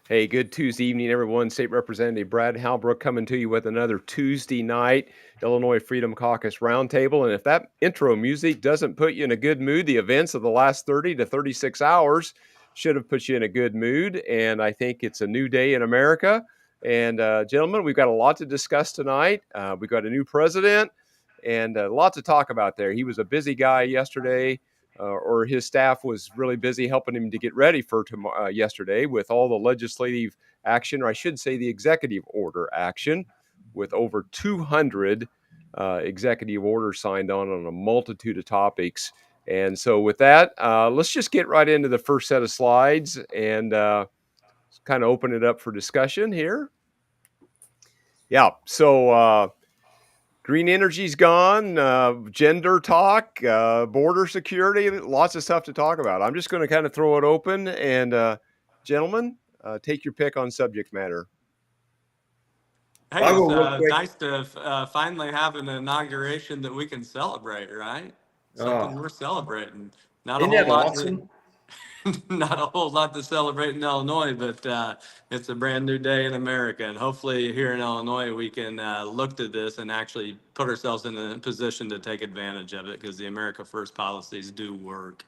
Hey, good Tuesday evening, everyone. State Representative Brad Halbrook coming to you with another Tuesday night Illinois Freedom Caucus Roundtable. And if that intro music doesn't put you in a good mood, the events of the last 30 to 36 hours should have put you in a good mood. And I think it's a new day in America. And gentlemen, we've got a lot to discuss tonight. We've got a new president and a lot to talk about there. He was a busy guy yesterday. Or his staff was really busy helping him to get ready for yesterday with all the legislative action, or I should say the executive order action, with over 200 executive orders signed on a multitude of topics. And so with that, let's just get right into the first set of slides and kind of open it up for discussion here. Yeah, so green energy's gone, gender talk, border security, lots of stuff to talk about. I'm just going to kind of throw it open and, gentlemen, take your pick on subject matter. Hey, it's nice to finally have an inauguration that we can celebrate, right? Something we're celebrating. Not a Isn't whole that lot, awesome? not a whole lot to celebrate in Illinois, but it's a brand new day in America, and hopefully here in Illinois we can look to this and actually put ourselves in a position to take advantage of it because the America First policies do work.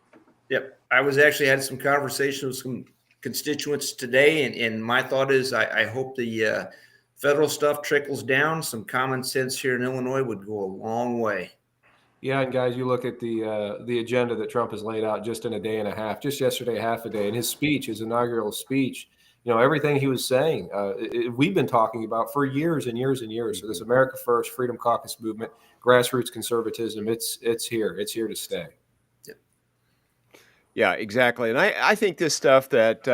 Yep. I was actually had some conversations with some constituents today, and my thought is I hope the federal stuff trickles down. Some common sense here in Illinois would go a long way. Yeah, and guys, you look at the agenda that Trump has laid out just in a day and a half, just yesterday, half a day, and his speech, his inaugural speech, everything he was saying, we've been talking about for years and years and years. So this America First Freedom Caucus movement, grassroots conservatism, it's here to stay. Yeah, exactly. And I think this stuff that,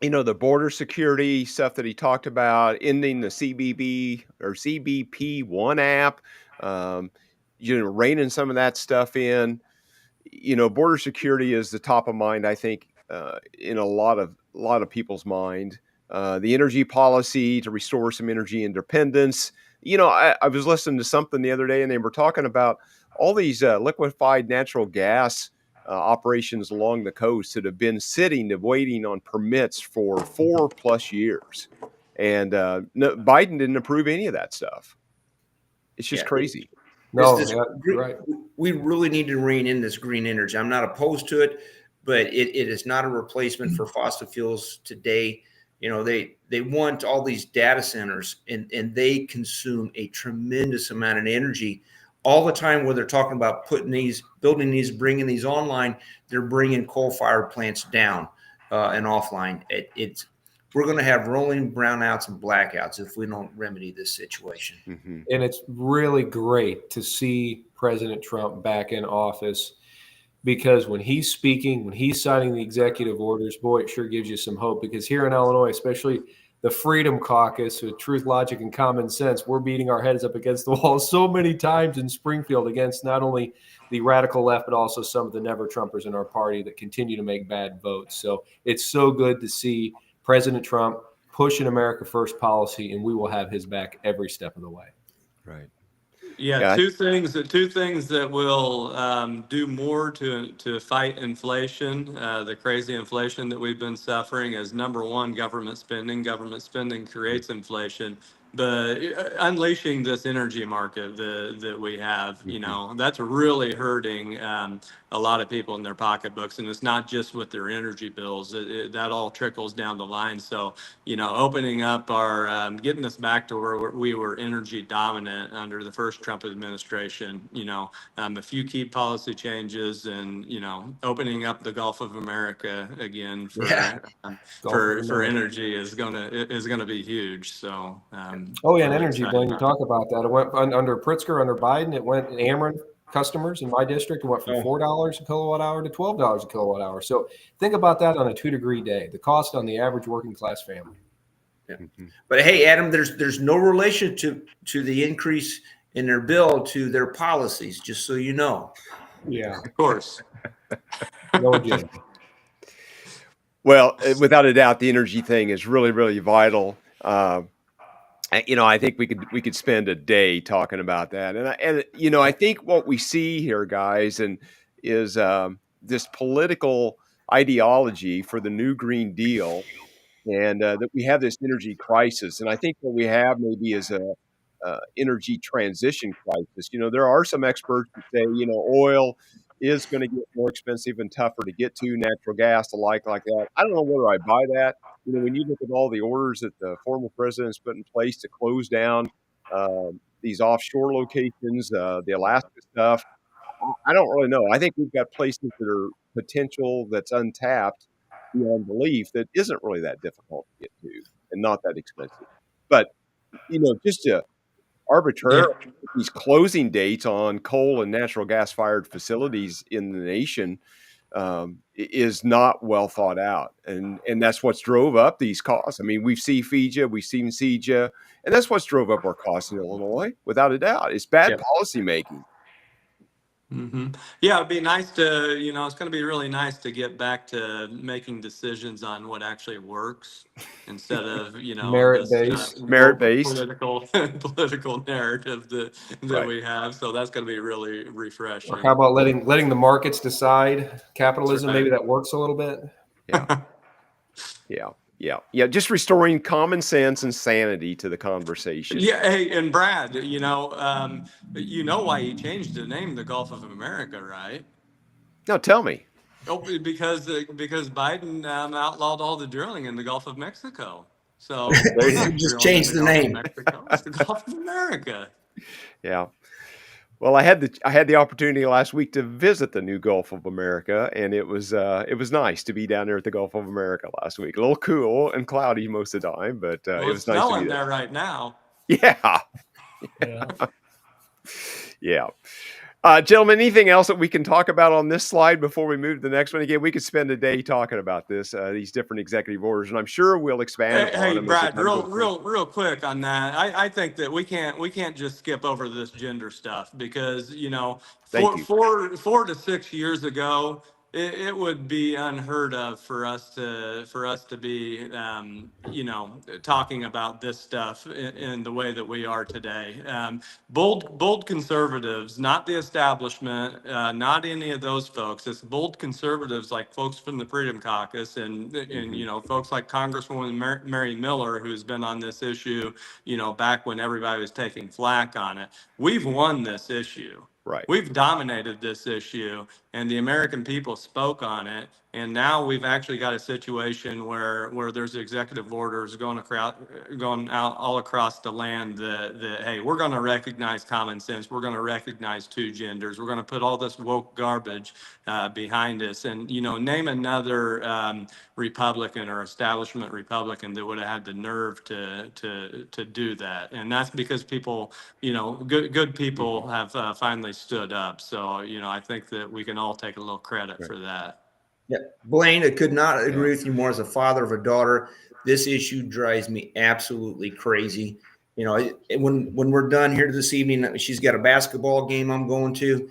the border security stuff that he talked about, ending the CBP1 app, reining some of that stuff in. Border security is the top of mind, I think, in a lot of people's mind. The energy policy to restore some energy independence. I was listening to something the other day, and they were talking about all these liquefied natural gas operations along the coast that have been sitting and waiting on permits for 4+ years. And no, Biden didn't approve any of that stuff. It's just crazy. Right. We really need to rein in this green energy. I'm not opposed to it, but it is not a replacement for fossil fuels today. They want all these data centers, and they consume a tremendous amount of energy all the time. Where they're talking about building these, bringing these online, they're bringing coal-fired plants down and offline. We're going to have rolling brownouts and blackouts if we don't remedy this situation. Mm-hmm. And it's really great to see President Trump back in office, because when he's speaking, when he's signing the executive orders, boy, it sure gives you some hope. Because here in Illinois, especially the Freedom Caucus with truth, logic, and common sense, we're beating our heads up against the wall so many times in Springfield against not only the radical left, but also some of the never-Trumpers in our party that continue to make bad votes. So it's so good to see President Trump push an America First policy, and we will have his back every step of the way. Right. Yeah, two things that will do more to fight inflation, the crazy inflation that we've been suffering, is number one, government spending. Government spending creates inflation. But unleashing this energy market that we have, that's really hurting a lot of people in their pocketbooks. And it's not just with their energy bills. That all trickles down the line. So, opening up getting us back to where we were energy dominant under the first Trump administration, a few key policy changes and, opening up the Gulf of America again for energy is gonna be huge. So, and energy, Glenn, you talk about that. It went under Pritzker, under Biden, it went in Ameren customers in my district. It went from $4 a kilowatt hour to $12 a kilowatt hour. So think about that on a 2-degree day, the cost on the average working class family. Yeah. But hey, Adam, there's no relation to the increase in their bill to their policies, just so you know. Yeah, of course. Well, without a doubt, the energy thing is really, really vital. I think we could spend a day talking about that. And I think what we see here, guys, is this political ideology for the new Green Deal and that we have this energy crisis. And I think what we have maybe is a energy transition crisis. There are some experts that say, oil is going to get more expensive and tougher to get to, natural gas, the like that. I don't know whether I buy that. When you look at all the orders that the former president's put in place to close down these offshore locations, the Alaska stuff, I don't really know. I think we've got places that are potential that's untapped beyond belief that isn't really that difficult to get to and not that expensive. But, just to arbitrarily Yeah. these closing dates on coal and natural gas fired facilities in the nation is not well thought out. And that's what's drove up these costs. I mean, we've seen FIJA, we've seen CEJA, and that's what's drove up our costs in Illinois, without a doubt. It's bad policy making. Yeah, it'd be nice to, it's going to be really nice to get back to making decisions on what actually works instead of, Merit-based. Merit-based. political narrative that Right. we have. So that's going to be really refreshing. Or how about letting the markets decide capitalism? Right. Maybe that works a little bit. Yeah. Just restoring common sense and sanity to the conversation. Yeah. Hey, and Brad, you know why he changed the name the Gulf of America, right? No, tell me. Oh, because Biden outlawed all the drilling in the Gulf of Mexico. So we're not Just drilling change in the Gulf of name. Mexico. It's the Gulf of America. Yeah. Well, I had the opportunity last week to visit the new Gulf of America, and it was nice to be down there at the Gulf of America last week. A little cool and cloudy most of the time, but Well, it was it's nice to snowing be there. there right now. Yeah. Yeah. Gentlemen, anything else that we can talk about on this slide before we move to the next one? Again, we could spend a day talking about this, these different executive orders, and I'm sure we'll expand upon Hey, them. As Brad, real quick on that. I think that we can't just skip over this gender stuff because Thank you. 4 to 6 years ago, it would be unheard of for us to be talking about this stuff in the way that we are today. Bold conservatives, not the establishment, not any of those folks. It's bold conservatives like folks from the Freedom Caucus and folks like Congresswoman Mary Miller, who's been on this issue, back when everybody was taking flack on it. We've won this issue. Right. We've dominated this issue, and the American people spoke on it. And now we've actually got a situation where there's executive orders going out all across the land that hey, we're going to recognize common sense. We're going to recognize two genders. We're going to put all this woke garbage behind us. And name another Republican or establishment Republican that would have had the nerve to do that. And that's because people, good people have finally stood up. So I think that we can all take a little credit for that. Yeah, Blaine, I could not agree with you more. As a father of a daughter, this issue drives me absolutely crazy. When we're done here this evening, she's got a basketball game I'm going to.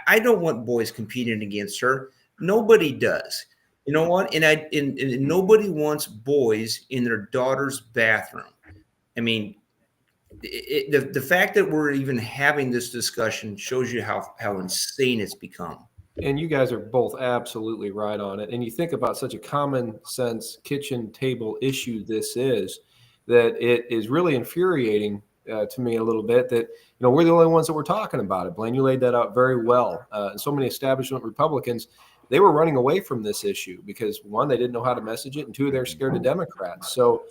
I don't want boys competing against her. Nobody does. You know what? And nobody wants boys in their daughter's bathroom. I mean, the fact that we're even having this discussion shows you how insane it's become. And you guys are both absolutely right on it. And you think about such a common sense kitchen table issue this is, that it is really infuriating to me a little bit that, we're the only ones that were talking about it. Blaine, you laid that out very well. And so many establishment Republicans, they were running away from this issue because, one, they didn't know how to message it, and two, they're scared of Democrats. So,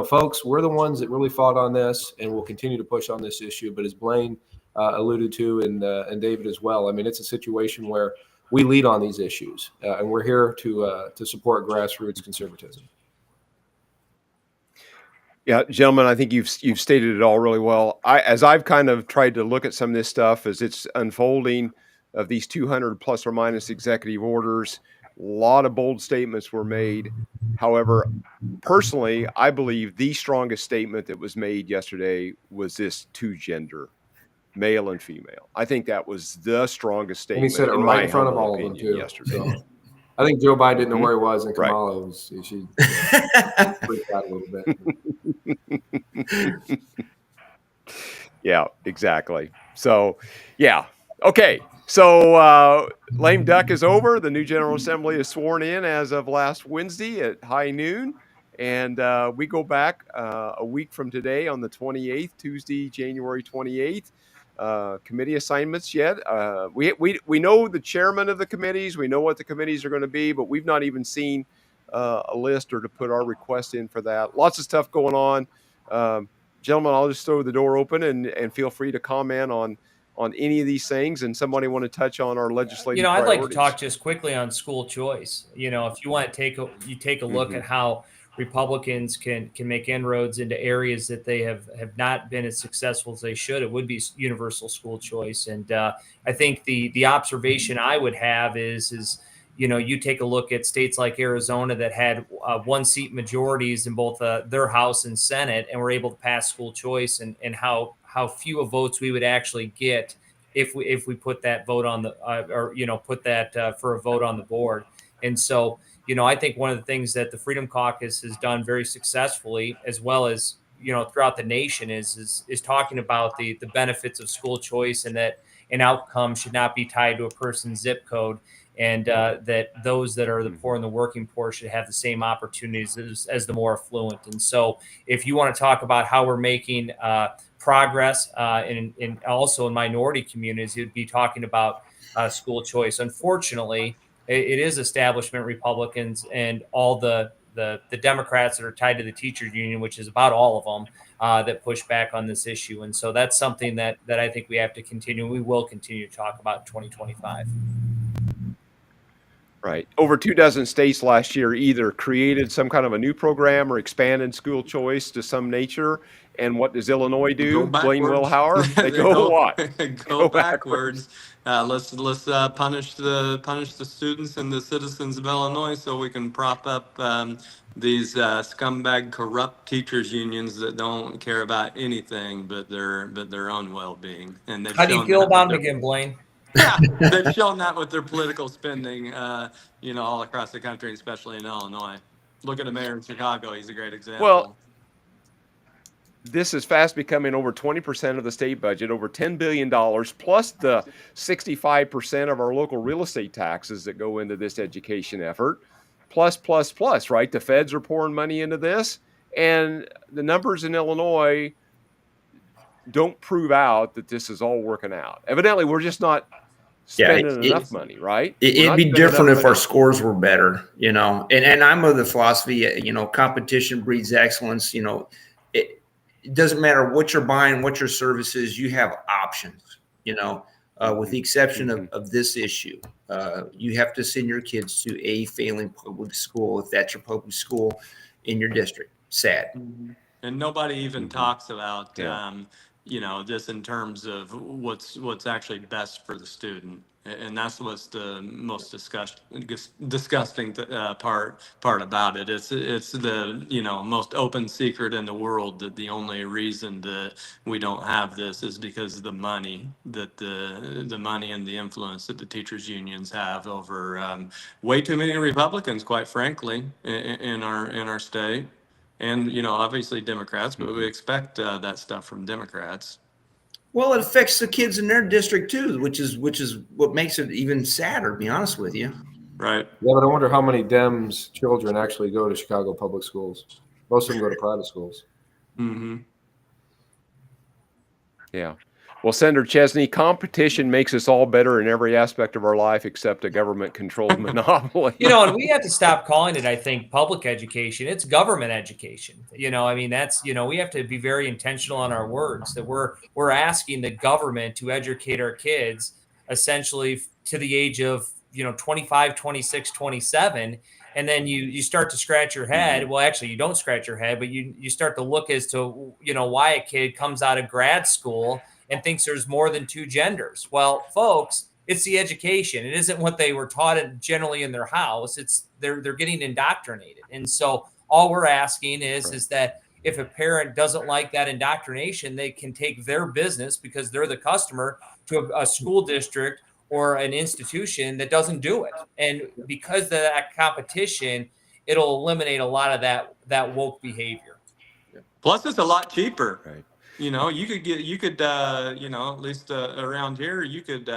folks, we're the ones that really fought on this, and will continue to push on this issue. But as Blaine alluded to, and David as well, I mean, it's a situation where we lead on these issues, and we're here to support grassroots conservatism. Yeah, gentlemen, I think you've stated it all really well. As I've kind of tried to look at some of this stuff as it's unfolding, of these 200 plus or minus executive orders, a lot of bold statements were made. However, personally, I believe the strongest statement that was made yesterday was this two gender, male and female. I think that was the strongest statement. And he said it right in front of all of them too. Yesterday. So, I think Joe Biden didn't know where he was, and Kamala she freaked out a little bit. Yeah, exactly. So, yeah. Okay. So, lame duck is over. The new General Assembly is sworn in as of last Wednesday at high noon. And we go back a week from today on the 28th, Tuesday, January 28th. Committee assignments yet. We know the chairman of the committees. We know what the committees are going to be, but we've not even seen a list or to put our request in for that. Lots of stuff going on. Gentlemen, I'll just throw the door open and feel free to comment on any of these things. And somebody want to touch on our legislative I'd like to priorities. talk just quickly on school choice. If you want to take a look at how Republicans can make inroads into areas that they have not been as successful as they should, it would be universal school choice. And I think the observation I would have is you take a look at states like Arizona that had 1-seat majorities in both their House and Senate, and were able to pass school choice, and how few of votes we would actually get if we put that vote on the put that for a vote on the board. And so I think one of the things that the Freedom Caucus has done very successfully, as well as throughout the nation, is talking about the benefits of school choice, and that an outcome should not be tied to a person's zip code, and that those that are the poor and the working poor should have the same opportunities as the more affluent. And so if you want to talk about how we're making progress in also in minority communities, you'd be talking about school choice. Unfortunately, it is establishment Republicans and all the Democrats that are tied to the teachers union, which is about all of them, that push back on this issue. And so that's something that I think we have to continue. We will continue to talk about in 2025. Right. Over 24 states last year either created some kind of a new program or expanded school choice to some nature. And what does Illinois do? Blaine Wilhauer? They go what? Go backwards. Let's punish the students and the citizens of Illinois, so we can prop up these scumbag, corrupt teachers unions that don't care about anything but their own well-being. And how do you feel about them again, Blaine? Yeah, they've shown that with their political spending, all across the country, especially in Illinois. Look at the mayor in Chicago; he's a great example. Well, this is fast becoming over 20% of the state budget, over $10 billion, plus the 65% of our local real estate taxes that go into this education effort, plus, right? The feds are pouring money into this, and the numbers in Illinois don't prove out that this is all working out. Evidently, we're just not spending enough money, right? It'd be different if our scores were better, and I'm of the philosophy, competition breeds excellence. It doesn't matter what you're buying, what your service is, you have options, with the exception of this issue. You have to send your kids to a failing public school if that's your public school in your district. Sad. And nobody even talks about this in terms of what's actually best for the student, and that's what's the most disgusting part about it. It's the most open secret in the world that the only reason that we don't have this is because of the money that the money and the influence that the teachers unions have over way too many Republicans, quite frankly, in our state. And obviously Democrats, but we expect that stuff from Democrats. Well, it affects the kids in their district too, which is what makes it even sadder, to be honest with you. Right. Yeah, but I wonder how many Dems children actually go to Chicago public schools. Most of them go to private schools. Mm-hmm. Yeah. Well, Senator Chesney, competition makes us all better in every aspect of our life except a government-controlled monopoly. And we have to stop calling it, I think, public education. It's government education. That's, we have to be very intentional on our words, that we're asking the government to educate our kids essentially to the age of, 25, 26, 27. And then you start to scratch your head. Well, actually, you don't scratch your head, but you start to look as to, why a kid comes out of grad school and thinks there's more than two genders. Well, folks, it's the education. It isn't what they were taught generally in their house. It's they're getting indoctrinated. And so all we're asking is that if a parent doesn't like that indoctrination, they can take their business, because they're the customer, to a school district or an institution that doesn't do it. And because of that competition, it'll eliminate a lot of that woke behavior. Plus, it's a lot cheaper. Right. You could at least around here, you could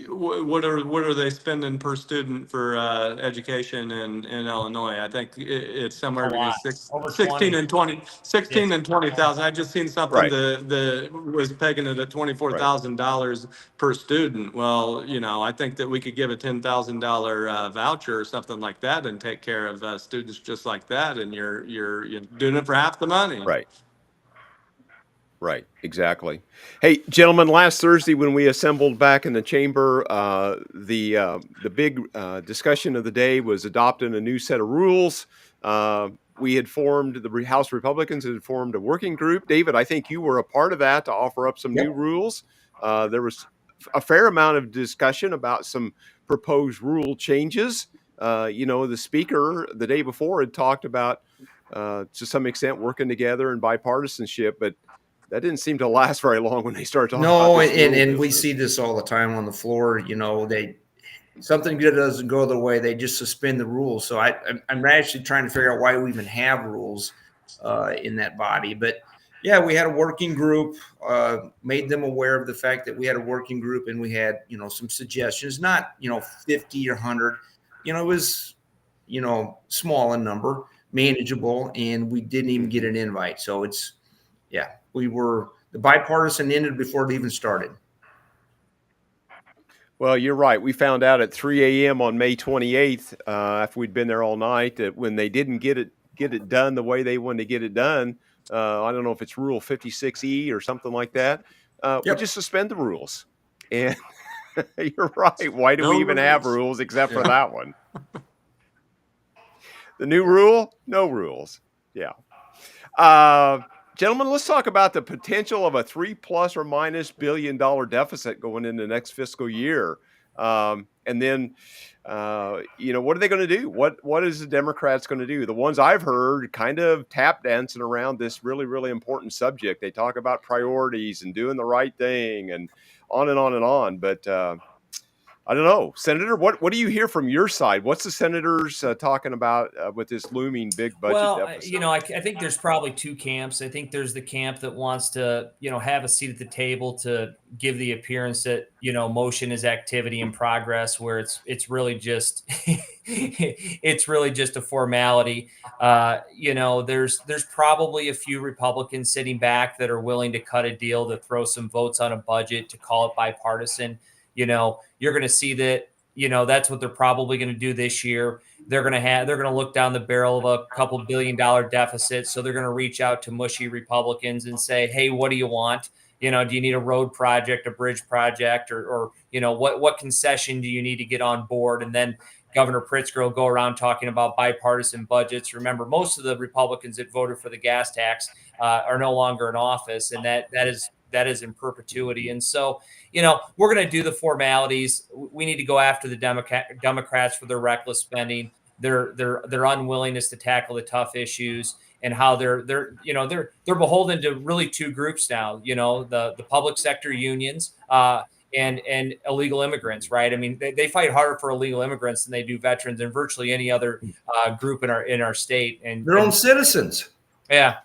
what are they spending per student for education in Illinois? I think it's somewhere A between lot. Over 16 20. and 20, 16 and 20,000. I just seen something Right. that was pegging it at $24,000 per student. Well, I think that we could give a $10,000 voucher or something like that and take care of students just like that, and you're doing it for half the money. Right. Right, exactly. Hey, gentlemen, last Thursday when we assembled back in the chamber, the big discussion of the day was adopting a new set of rules. We had formed, House Republicans had formed a working group. David, I think you were a part of that to offer up some new rules. There was a fair amount of discussion about some proposed rule changes. The speaker the day before had talked about, to some extent, working together and bipartisanship, but that didn't seem to last very long when they started talking about this and we see this all the time on the floor. Something good doesn't go their way, they just suspend the rules. So I'm actually trying to figure out why we even have rules in that body. But yeah, we had a working group, made them aware of the fact that we had a working group, and we had some suggestions, not 50 or 100. It was small in number, manageable, and we didn't even get an invite. So the bipartisan ended before it even started. Well, you're right. We found out at 3 a.m. on May 28th, after we'd been there all night, that when they didn't get it done the way they wanted to get it done, I don't know if it's Rule 56E or something like that. We just suspend the rules. And you're right. Why do we even have rules except for that one? The new rule, no rules. Yeah. Gentlemen, let's talk about the potential of a $3+ billion deficit going into next fiscal year. And then, what are they going to do? What is the Democrats going to do? The ones I've heard kind of tap dancing around this really, really important subject. They talk about priorities and doing the right thing and on and on and on. But I don't know, Senator, what do you hear from your side? What's the senators talking about with this looming big budget deficit? I think there's probably two camps. I think there's the camp that wants to, have a seat at the table to give the appearance that, motion is activity and progress, where it's really just it's really just a formality. There's probably a few Republicans sitting back that are willing to cut a deal to throw some votes on a budget to call it bipartisan. You're going to see that, that's what they're probably going to do this year. They're going to look down the barrel of a couple $1 billion deficit. So they're going to reach out to mushy Republicans and say, hey, what do you want? Do you need a road project, a bridge project, or what concession do you need to get on board? And then Governor Pritzker will go around talking about bipartisan budgets. Remember, most of the Republicans that voted for the gas tax are no longer in office, and that is in perpetuity. And so, we're going to do the formalities. We need to go after the Democrats for their reckless spending, their unwillingness to tackle the tough issues, and how they're beholden to really two groups now. The public sector unions and illegal immigrants, right? I mean, they fight harder for illegal immigrants than they do veterans and virtually any other group in our state. And their own citizens. Yeah.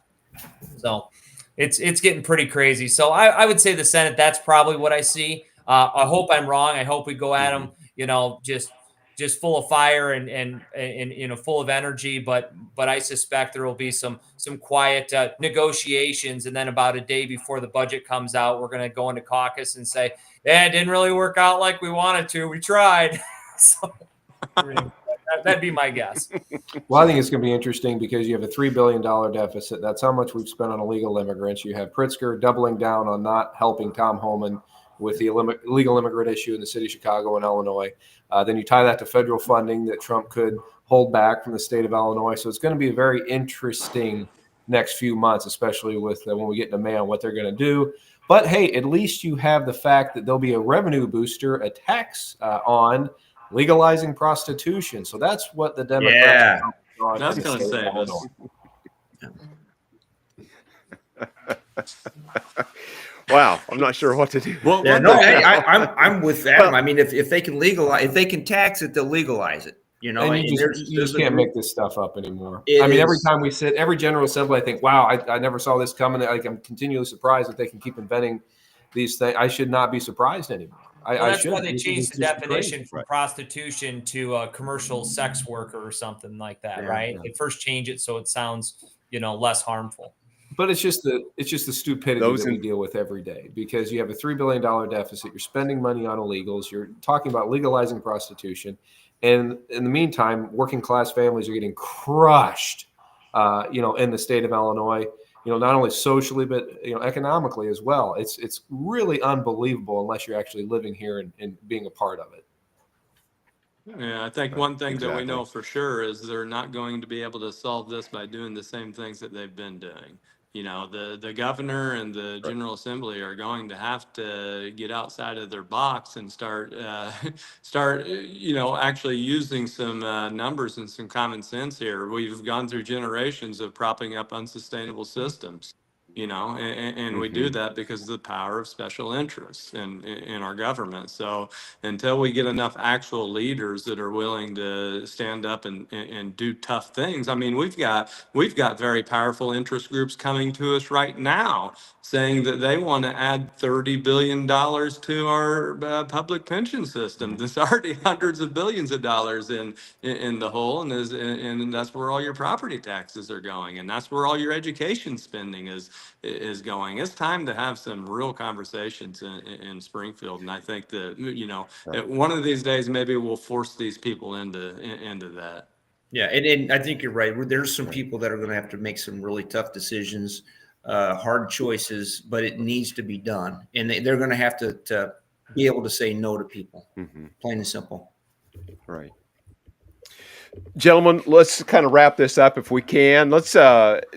So it's getting pretty crazy. So I would say the Senate, that's probably what I see. I hope I'm wrong. I hope we go at them, just full of fire and full of energy. But I suspect there will be some quiet negotiations. And then about a day before the budget comes out, we're going to go into caucus and say, yeah, it didn't really work out like we wanted to. We tried. So that'd be my guess. Well, I think it's going to be interesting because you have a $3 billion deficit. That's how much we've spent on illegal immigrants. You have Pritzker doubling down on not helping Tom Homan with the illegal immigrant issue in the city of Chicago and Illinois. Then you tie that to federal funding that Trump could hold back from the state of Illinois. So it's going to be a very interesting next few months, especially with when we get into May on what they're going to do. But hey, at least you have the fact that there'll be a revenue booster, a tax on legalizing prostitution. So that's what the Democrats are that's going to save us. Wow, I'm not sure what to do. Well, I'm with Adam. I mean, if they can legalize, if they can tax it, they'll legalize it. You just can't make this stuff up anymore. Every time we sit, every General Assembly, I think, wow, I never saw this coming. I'm continually surprised that they can keep inventing these things. I should not be surprised anymore. Well, I that's why should. they It's changed the just definition crazy. from Right. prostitution to a commercial sex worker or something like that, right? Yeah. They first change it so it sounds, less harmful. But it's just the stupidity Those that we in deal with every day, because you have a $3 billion deficit. You're spending money on illegals. You're talking about legalizing prostitution. And in the meantime, working class families are getting crushed, in the state of Illinois, not only socially, but, economically as well. It's really unbelievable unless you're actually living here and being a part of it. Yeah, I think Right, one thing that we exactly. know for sure is they're not going to be able to solve this by doing the same things that they've been doing. The governor and the Right. General Assembly are going to have to get outside of their box and start actually using some numbers and some common sense here. We've gone through generations of propping up unsustainable systems. And we do Mhm. that because of the power of special interests in our government. So until we get enough actual leaders that are willing to stand up and do tough things. I mean, we've got very powerful interest groups coming to us right now saying that they want to add $30 billion to our public pension system. There's already hundreds of billions of dollars in the hole, and that's where all your property taxes are going, and that's where all your education spending is going. It's time to have some real conversations in Springfield, and I think that Right. one of these days maybe we'll force these people into that. Yeah, and I think you're right. There's some Right. people that are going to have to make some really tough decisions, hard choices, but it needs to be done, and they're going to have to be able to say no to people, Mhm. plain and simple. Right. Gentlemen, let's kind of wrap this up if we can. Let's,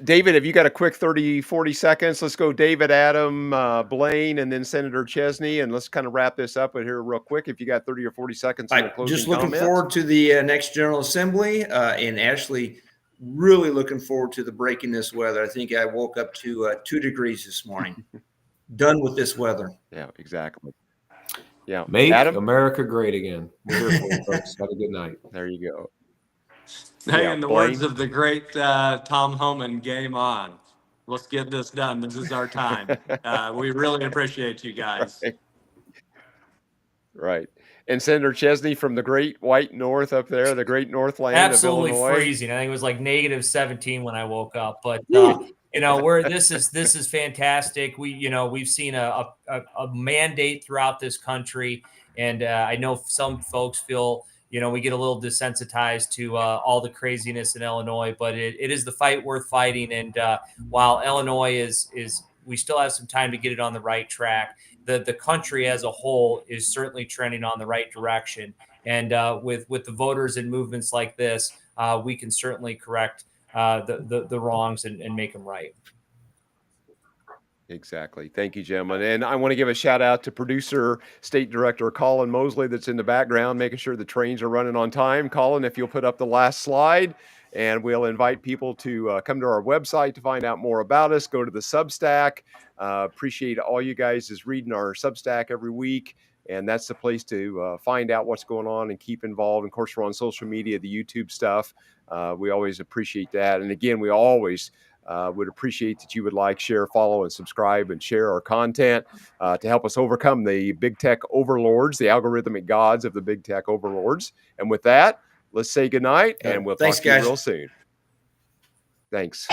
David, have you got a quick 30, 40 seconds? Let's go David, Adam, Blaine, and then Senator Chesney, and let's kind of wrap this up here real quick. If you got 30 or 40 seconds in the closing Just looking comments. forward to the next General Assembly, and Ashley, really looking forward to the breaking this weather. I think I woke up to 2 degrees this morning. Done with this weather. Yeah, exactly. Yeah. Make Adam, America great again. We're here for you, folks. Have a good night. there you go. Hey, Yeah, in the Blaine. words of the great Tom Homan, game on. Let's get this done. This is our time. We really appreciate you guys. Right. And Senator Chesney from the great white north up there, the great northland Absolutely of Illinois. freezing. I think it was like -17 when I woke up. But this is fantastic. We've seen a mandate throughout this country, and I know some folks feel we get a little desensitized to all the craziness in Illinois, but it is the fight worth fighting. And while Illinois is we still have some time to get it on the right track. The country as a whole is certainly trending on the right direction. And with the voters and movements like this, we can certainly correct the wrongs and make them right. Exactly. Thank you, gentlemen. And I want to give a shout out to producer, State Director Colin Mosley, that's in the background, making sure the trains are running on time. Colin, if you'll put up the last slide, and we'll invite people to come to our website to find out more about us. Go to the Substack. Appreciate all you guys is reading our Substack every week. And that's the place to find out what's going on and keep involved. And of course, we're on social media, the YouTube stuff. We always appreciate that. And again, we always would appreciate that you would like, share, follow, and subscribe and share our content to help us overcome the big tech overlords, the algorithmic gods of the big tech overlords. And with that, let's say goodnight, and we'll Thanks, talk to you guys. real soon. Thanks.